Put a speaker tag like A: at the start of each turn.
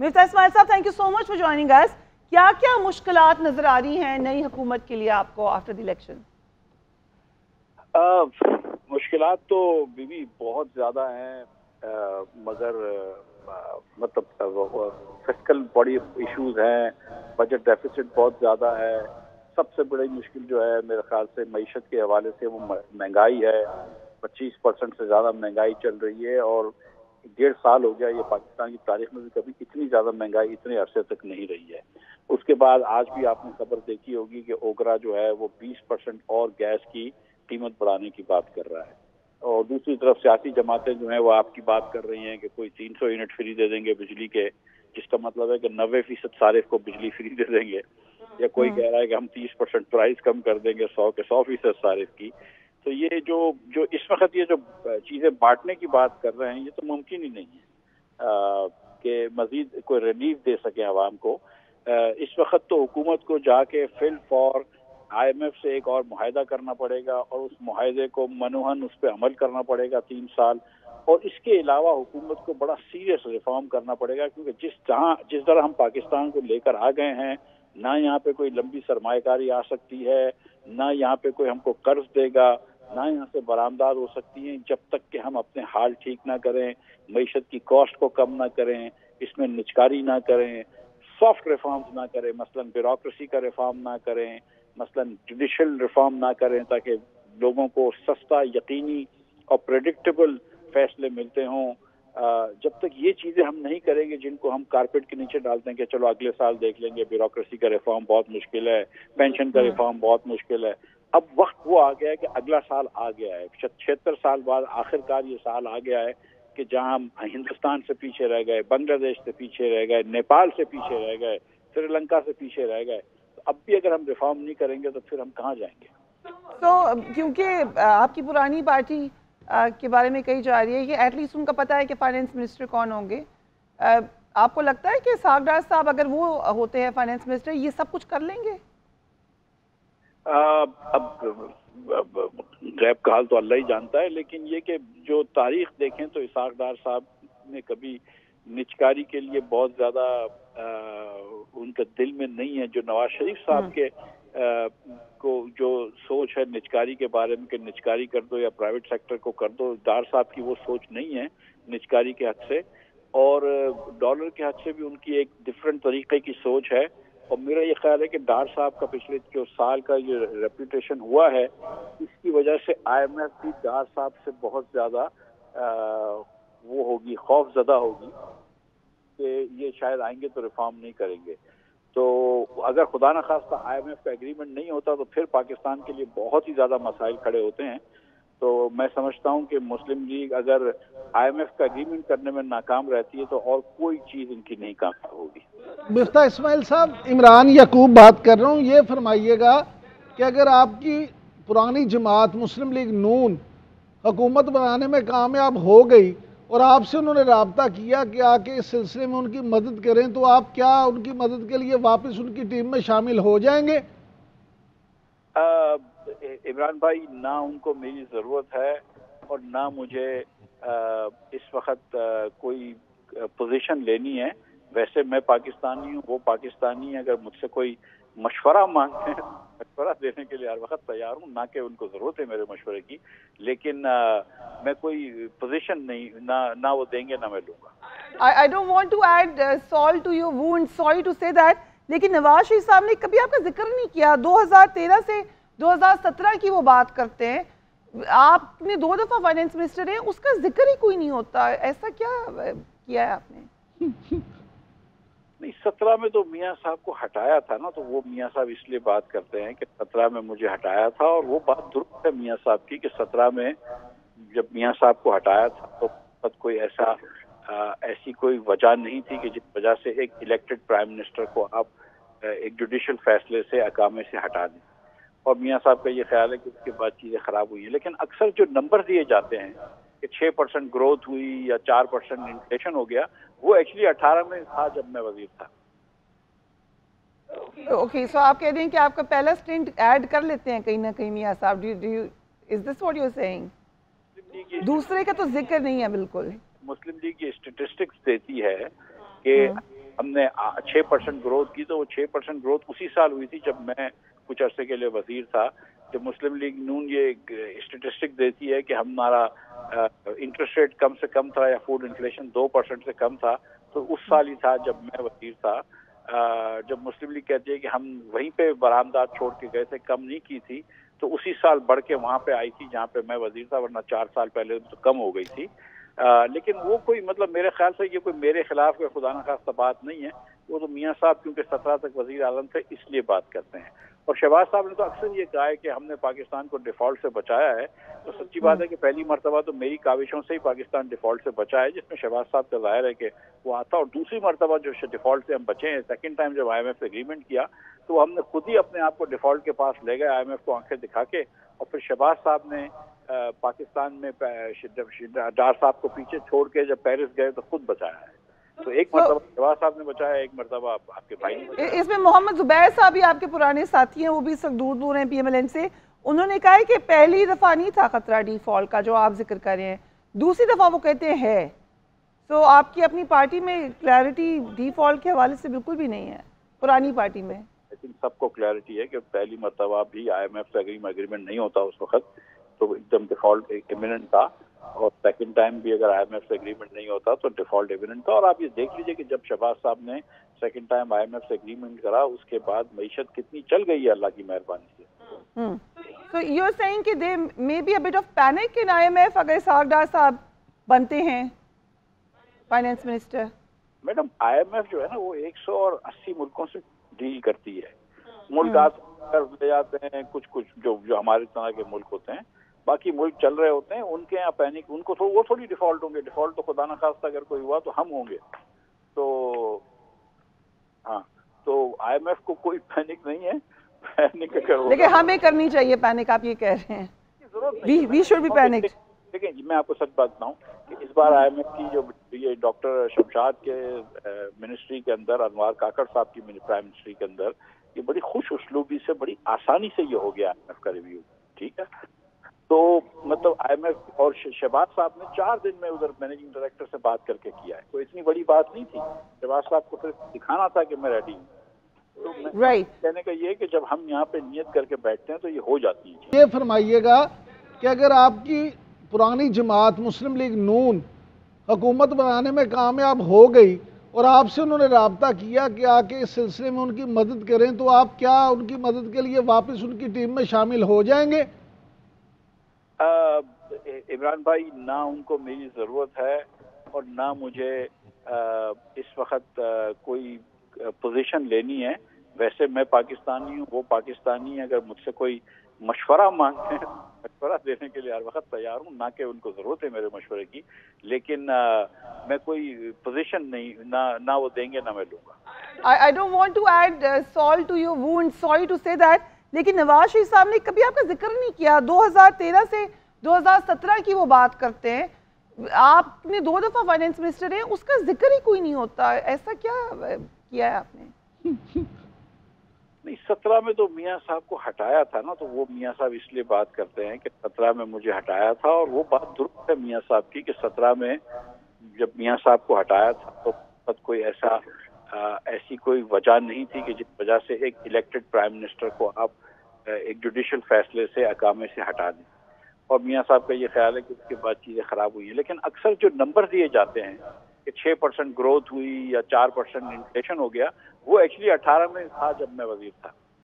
A: मिफ्ता इस्माइल साहब, thank you so much for joining us. क्या क्या मुश्किलात नजर आ रही हैं नई हुकूमत के लिए आपको आफ्टर द इलेक्शन?
B: मुश्किलात तो बीवी बहुत ज़्यादा हैं, मगर मतलब फिस्कल बड़ी इश्यूज हैं, बजट डेफिसिट बहुत ज़्यादा है। सबसे बड़ी मुश्किल जो है मेरे ख्याल से मईशत के हवाले से वो महंगाई है। 25% से ज़्यादा महंगाई चल रही है और 1.5 साल हो गया, ये पाकिस्तान की तारीख में भी कभी इतनी ज़्यादा महंगाई इतने अरसे तक नहीं रही है। उसके बाद आज भी आपने खबर देखी होगी कि ओगरा जो है वो 20% और गैस की कीमत बढ़ाने की बात कर रहा है। और दूसरी तरफ सियासी जमातें जो हैं वो आपकी बात कर रही हैं कि कोई 300 यूनिट फ्री दे देंगे बिजली के, जिसका मतलब है कि 90% सारिफ को बिजली फ्री दे देंगे। या कोई कह रहा है कि हम 30% प्राइस कम कर देंगे 100 के 100% सारिफ की। तो ये जो इस वक्त ये जो चीज़ें बांटने की बात कर रहे हैं, ये तो मुमकिन ही नहीं है कि मजीद कोई रिलीफ दे सके आवाम को। इस वक्त तो हुकूमत को जाके फिल फॉर IMF से एक और मुआहदा करना पड़ेगा और उस मुआहदे को मनोहन उस पर अमल करना पड़ेगा 3 साल। और इसके अलावा हुकूमत को बड़ा सीरियस रिफॉर्म करना पड़ेगा, क्योंकि जिस तरह हम पाकिस्तान को लेकर आ गए हैं, ना यहाँ पे कोई लंबी सरमाएकारी आ सकती है, ना यहाँ पे कोई हमको कर्ज देगा, ना यहाँ से बरामदाद हो सकती हैं जब तक कि हम अपने हाल ठीक ना करें, मईशत की कॉस्ट को कम ना करें, इसमें निचकारी ना करें, सॉफ्ट रिफॉर्म्स ना करें, मसलन ब्यूरोक्रेसी का रिफॉर्म ना करें, मसलन जुडिशल रिफॉर्म ना करें, ताकि लोगों को सस्ता, यकीनी और प्रेडिक्टेबल फैसले मिलते हों। जब तक ये चीज़ें हम नहीं करेंगे, जिनको हम कारपेट के नीचे डालते हैं कि चलो अगले साल देख लेंगे, ब्यूरोक्रेसी का रिफॉर्म बहुत मुश्किल है, पेंशन का रिफॉर्म बहुत मुश्किल है। अब वक्त वो आ गया है कि अगला साल आ गया है, 76 साल बाद आखिरकार ये साल आ गया है कि जहां हम हिंदुस्तान से पीछे रह गए, बांग्लादेश से पीछे रह गए, नेपाल से पीछे रह गए, श्रीलंका से पीछे रह गए। तो अब भी अगर हम रिफॉर्म नहीं करेंगे तो फिर हम कहाँ जाएंगे?
A: तो क्योंकि आपकी पुरानी पार्टी के बारे में कही जा रही है कि एटलीस्ट उनका पता है कि फाइनेंस मिनिस्टर कौन होंगे, आपको लगता है कि सागदार साहब अगर वो होते हैं फाइनेंस मिनिस्टर, ये सब कुछ कर लेंगे?
B: अब गैब का हाल तो अल्लाह ही जानता है, लेकिन ये कि जो तारीख देखें तो इसाकदार साहब ने कभी निचकारी के लिए बहुत ज़्यादा उनका दिल में नहीं है। जो नवाज शरीफ साहब के को जो सोच है निचकारी के बारे में कि निचकारी कर दो या प्राइवेट सेक्टर को कर दो, डार साहब की वो सोच नहीं है निचकारी के हद से, और डॉलर के हद से भी उनकी एक डिफरेंट तरीके की सोच है। और मेरा ये ख्याल है कि डार साहब का पिछले जो साल का जो रेपुटेशन हुआ है, इसकी वजह से IMF भी डार साहब से बहुत ज़्यादा वो होगी, खौफजदा होगी कि ये शायद आएंगे तो रिफॉर्म नहीं करेंगे। तो अगर खुदा न खास्ता IMF का एग्रीमेंट नहीं होता तो फिर पाकिस्तान के लिए बहुत ही ज़्यादा मसाइल खड़े होते हैं। तो मैं समझता हूं कि मुस्लिम लीग अगर IMF का एग्रीमेंट करने में नाकाम रहती है तो और कोई चीज़ इनकी नहीं कामयाब होगी।
C: मिफ्ता इस्माइल साहब, इमरान याकूब बात कर रहा हूँ। ये फरमाइएगा कि अगर आपकी पुरानी जमात मुस्लिम लीग नून हुकूमत बनाने में कामयाब हो गई और आपसे उन्होंने राब्ता किया कि आके इस सिलसिले में उनकी मदद करें, तो आप क्या उनकी मदद के लिए वापस उनकी टीम में शामिल हो जाएंगे?
B: इमरान भाई, ना उनको मेरी ज़रूरत है और ना मुझे इस वक्त कोई पोजीशन लेनी है। वैसे मैं पाकिस्तानी हूँ, वो पाकिस्तानी है। अगर मुझसे कोई मशवरा मांगते हैं, मशवरा देने के लिए हर वक्त तैयार हूँ, ना कि उनको ज़रूरत है मेरे मशवरे की। लेकिन मैं कोई पोजीशन नहीं, ना वो देंगे ना मैं लूँगा।
A: I don't want to add salt to your wound, sorry to say that, लेकिन नवाज शरीफ साहब ने कभी आपका जिक्र नहीं किया। 2013 से 2017 की वो बात करते हैं, आपने 2 दफ़ा फाइनेंस मिनिस्टर हैं, उसका जिक्र ही कोई नहीं होता। ऐसा क्या किया है आपने?
B: नहीं, 17 में तो मियाँ साहब को हटाया था ना, तो वो मियाँ साहब इसलिए बात करते हैं कि 17 में मुझे हटाया था। और वो बात दुरुस्त है मियाँ साहब की कि 17 में जब मियाँ साहब को हटाया था तो कोई ऐसी कोई वजह नहीं थी कि जिस वजह से एक इलेक्टेड प्राइम मिनिस्टर को आप एक जुडिशल फैसले से अकामे से हटा दें। और मियाँ साहब का ये ख्याल है कि उसके बाद चीज़ें ख़राब हुई हैं। लेकिन अक्सर जो नंबर दिए जाते हैं कि 6% ग्रोथ हुई या 4% इन्फ्लेशन हो गया, वो एक्चुअली 18 में था जब मैं वजीर था।
A: ओके, सो आप कह रहे हैं कि आपका पहला स्टिंट ऐड कर लेते हैं कहीं ना कहीं मियाँ साहब। Is this what you are saying? दूसरे का तो जिक्र नहीं है बिल्कुल।
B: मुस्लिम लीग ये स्टेटिस्टिक्स देती है कि ہم نے 6% گروتھ کی، تو وہ 6% گروتھ اسی سال ہوئی تھی جب میں کچھ عرصے کے لیے وزیر تھا. جب مسلم لیگ نون یہ اسٹیٹسٹک دیتی ہے کہ ہمارا انٹرسٹ ریٹ کم سے کم تھا یا فوڈ انفلیشن 2% سے کم تھا، تو اس سال ہی تھا جب میں وزیر تھا. جب مسلم لیگ کہتی ہے کہ ہم وہیں پہ برآمدات چھوڑ کے گئے تھے، کم نہیں کی تھی، تو اسی سال بڑھ کے وہاں پہ آئی تھی جہاں پہ میں وزیر تھا، ورنہ 4 سال پہلے تو کم ہو گئی تھی. لیکن وہ کوئی مطلب میرے خیال سے یہ کوئی میرے خلاف کوئی خدا نخواستہ بات نہیں ہے. وہ تو میاں صاحب کیونکہ 17 تک وزیر اعظم تھے اس لیے بات کرتے ہیں. اور شہباز صاحب نے تو اکثر یہ کہا ہے کہ ہم نے پاکستان کو ڈیفالٹ سے بچایا ہے. تو سچی بات ہے کہ پہلی مرتبہ تو میری کاوشوں سے ہی پاکستان ڈیفالٹ سے بچا ہے، جس میں شہباز صاحب کا ظاہر ہے کہ وہ آتا. اور دوسری مرتبہ جو ڈیفالٹ سے ہم بچے ہیں، سیکنڈ ٹائم جب IMF سے اگریمنٹ کیا تو ہم نے خود ہی اپنے آپ کو ڈیفالٹ کے پاس لے گئے IMF کو آنکھیں دکھا کے. اور پھر شہباز صاحب نے پاکستان میں ڈار صاحب کو پیچھے چھوڑ کے جب پیرس گئے تو خود بچایا ہے. تو ایک مرتبہ شہباز صاحب نے بچایا، ایک مرتبہ آپ کے بھائی نے بچایا.
A: اس میں محمد زبیر صاحب بھی آپ کے پرانے ساتھی ہیں، وہ بھی اس وقت دور ہیں PMLN سے. انہوں نے کہا ہے کہ پہلی دفعہ نہیں تھا خطرہ ڈیفالٹ کا جو آپ ذکر کر رہے ہیں، دوسری دفعہ وہ کہتے ہیں. تو آپ کی اپنی پارٹی میں کلیئرٹی ڈیفالٹ کے حوالے سے بالکل بھی نہیں ہے پرانی پارٹی میں.
B: لیکن سب کو کلیئرٹی ہے کہ پہلی مرتبہ بھی IMF سے اگریمنٹ نہیں ہوتا اس وقت تو ایک دم ڈیفالٹ ایمیننٹ تھا، اور سیکنڈ ٹائم بھی اگر IMF سے اگریمنٹ نہیں ہوتا تو ڈیفالٹ ایمیننٹ تھا. اور آپ یہ دیکھ لیجئے کہ جب شہباز صاحب نے سیکنڈ ٹائم IMF سے اگریمنٹ کرا، اس کے بعد معیشت کتنی چل گئی ہے اللہ کی مہربانی سے.
A: So you're saying کہ there may be a bit of panic in IMF اگر اسحاق ڈار صاحب بنتے ہیں فائنانس منسٹر؟
B: میڈم IMF جو ہے نا وہ 180 ملکوں سے ڈیل کرتی ہے. ملک لے جاتے ہیں کچھ جو ہمارے طرح کے ملک ہوتے ہیں، باقی ملک چل رہے ہوتے ہیں. ان کے یہاں پینک ان کو وہ تھوڑی ڈیفالٹ ہوں گے. ڈیفالٹ تو خدا نخواستہ اگر کوئی ہوا تو ہم ہوں گے. تو ہاں، تو IMF کو کوئی پینک نہیں ہے. پینک
A: لیکن ہمیں کرنی چاہیے پینک، آپ یہ کہہ رہے ہیں. We should be panicked.
B: دیکھیں میں آپ کو سچ بات بتاؤں کہ اس بار IMF کی جو یہ ڈاکٹر شمشاد کے منسٹری کے اندر، انوار کاکڑ صاحب کی پرائم منسٹری کے اندر، یہ بڑی خوش اسلوبی سے بڑی آسانی سے یہ ہو گیا IMF کا ریویو. ٹھیک ہے، تو مطلب IMF اور شہباز صاحب نے 4 دن میں ادھر مینیجنگ ڈائریکٹر سے بات کر کے کیا ہے. کوئی اتنی بڑی بات نہیں تھی. شہباز صاحب کو صرف دکھانا تھا کہ میں ریڈی ہوں. تو کہنے کا یہ ہے کہ جب ہم یہاں پہ نیت کر کے بیٹھتے ہیں تو یہ ہو جاتی ہے.
C: یہ فرمائیے گا کہ اگر آپ کی پرانی جماعت مسلم لیگ نون حکومت بنانے میں کامیاب ہو گئی اور آپ سے انہوں نے رابطہ کیا کہ آ کے اس سلسلے میں ان کی مدد کریں، تو آپ کیا ان کی مدد کے لیے واپس ان کی ٹیم میں شامل ہو جائیں گے؟
B: عمران بھائی، نہ ان کو میری ضرورت ہے اور نہ مجھے اس وقت کوئی پوزیشن لینی ہے. ویسے میں پاکستانی ہوں، وہ پاکستانی ہے. اگر مجھ سے کوئی مشورہ مانگتے ہیں مشورہ دینے کے لیے ہر وقت تیار ہوں. نہ کہ ان کو ضرورت ہے میرے مشورے کی، لیکن میں کوئی پوزیشن نہیں، نہ وہ دیں گے نہ میں لوں گا.
A: I don't want to add salt to your wound, sorry to say that. لیکن نواز شریف صاحب نے کبھی آپ کا ذکر نہیں کیا. 2013 سے 2017 کی وہ بات کرتے ہیں. آپ نے 2 دفعہ فائنانس منسٹر ہیں، اس کا ذکر ہی کوئی نہیں ہوتا. ایسا کیا کیا ہے آپ نے؟
B: نہیں، 17 میں تو میاں صاحب کو ہٹایا تھا نا، تو وہ میاں صاحب اس لیے بات کرتے ہیں کہ 17 میں مجھے ہٹایا تھا. اور وہ بات درست ہے میاں صاحب کی کہ 17 میں جب میاں صاحب کو ہٹایا تھا تو کوئی ایسی کوئی وجہ نہیں تھی کہ جس وجہ سے ایک الیکٹڈ پرائم منسٹر کو آپ ایک جوڈیشل فیصلے سے اقامے سے ہٹا دیں. اور میاں صاحب کا یہ خیال ہے کہ اس کے بعد چیزیں خراب ہوئی ہیں. لیکن اکثر جو نمبر دیے جاتے ہیں کہ 6% گروتھ ہوئی یا 4% انفلیشن ہو گیا، وہ ایکچولی 18 میں تھا جب میں وزیر تھا.